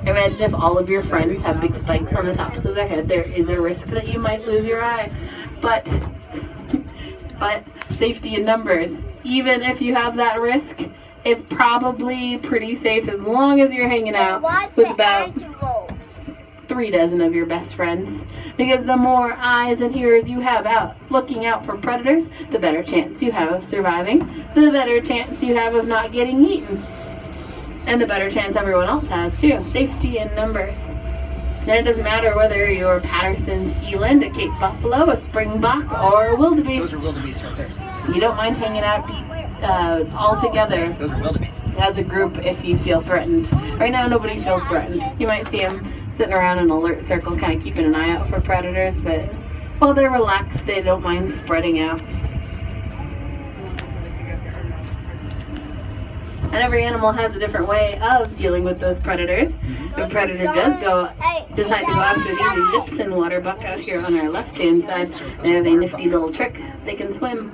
Imagine if all of your friends have big spikes on the tops of their head. There is a risk that you might lose your eye. But safety in numbers. Even if you have that risk, it's probably pretty safe as long as you're hanging out with about 3 dozen of your best friends. Because the more eyes and ears you have out looking out for predators, the better chance you have of surviving, the better chance you have of not getting eaten, and the better chance everyone else has too. Safety in numbers. And it doesn't matter whether you're Patterson's eland, a Cape Buffalo, a Springbok, or a wildebeest. Those are wildebeest right there. You don't mind hanging out all together Those are wildebeest. as a group if you feel threatened. Right now, nobody feels threatened. You might see them sitting around in an alert circle, kind of keeping an eye out for predators, but while they're relaxed, they don't mind spreading out. And every animal has a different way of dealing with those predators. If a predator does decide to go after these Egyptian water buck out here on our left-hand side, they have a nifty little trick. They can swim.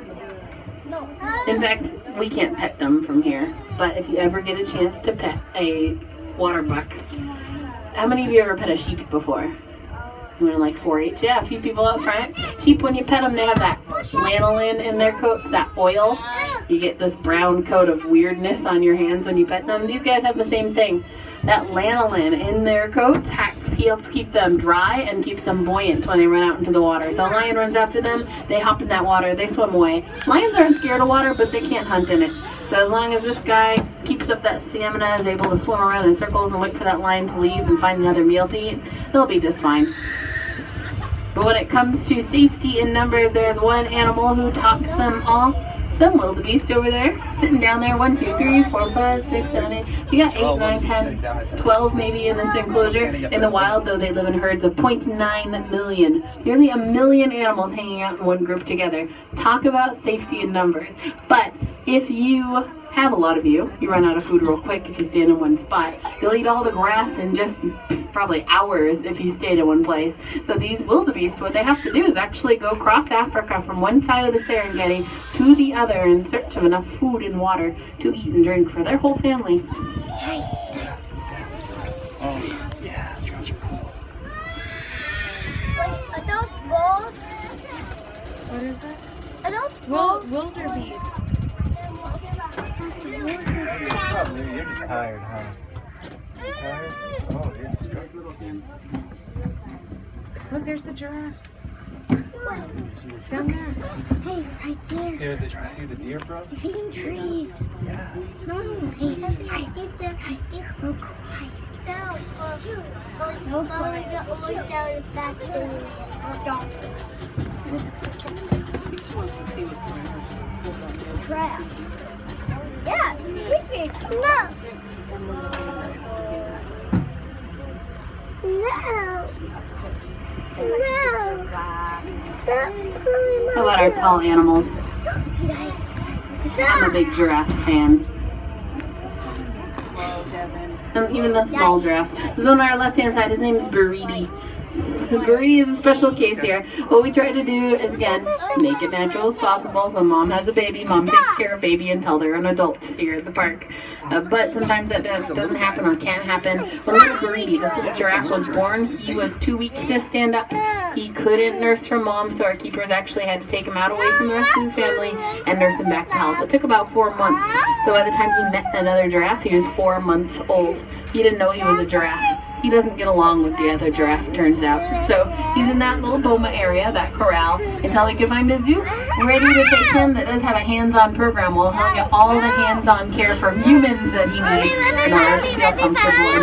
In fact, we can't pet them from here, but if you ever get a chance to pet a water buck, how many of you ever pet a sheep before? You know, like 4-H? Yeah, a few people up front. Sheep, when you pet them, they have that lanolin in their coat, that oil. You get this brown coat of weirdness on your hands when you pet them. These guys have the same thing. That lanolin in their coats helps keep them dry and keeps them buoyant when they run out into the water. So a lion runs after them, they hop in that water, they swim away. Lions aren't scared of water, but they can't hunt in it. So as long as this guy keeps up that stamina, is able to swim around in circles and wait for that lion to leave and find another meal to eat, he'll be just fine. But when it comes to safety in numbers, there's one animal who tops them all. Some wildebeest over there, sitting down there. 1, 2, 3, 4, 5, 6, 7, 8. We got 8, 9, 10, 12 maybe in this enclosure. In the wild, though, they live in herds of 0.9 million. Nearly 1 million animals hanging out in one group together. Talk about safety in numbers. But if you have a lot of you run out of food real quick if you stand in one spot. You'll eat all the grass in just probably hours if you stayed in one place. So these wildebeest, what they have to do is actually go across Africa from one side of the Serengeti to the other in search of enough food and water to eat and drink for their whole family. Oh, yeah. Are those wolves? What is it? Are those wolves? Wildebeest. You're just tired, huh? Tired? Oh, you're just tired. Look, there's the giraffes. Down there. Hey, right there. You see the deer, bro? He's eating trees. Yeah. No, hey, I get there. I get so quiet. Down. Shoot. Go down as fast as you She wants to see what's going on. Trap. Yeah, quickly. No. No. No. How about our tall animals? I'm a big giraffe fan. Whoa, Devin. And even the small giraffe. This on our left-hand side, his name is Buriti. Buriti is a special case here. What we try to do is, again, make it natural as possible. So mom has a baby, mom takes care of baby until they're an adult here at the park. But sometimes that doesn't happen or can't happen. When little Buriti, this little giraffe, was born, he was too weak to stand up. He couldn't nurse from mom, so our keepers actually had to take him out away from the rest of his family and nurse him back to health. It took about 4 months. So by the time he met another giraffe, he was 4 months old. He didn't know he was a giraffe. He doesn't get along with the other giraffe, turns out. So he's in that little boma area, that corral, until we can find a zoo ready to take him that does have a hands-on program. We'll help get all the hands-on care from humans that he needs in order to feel comfortable.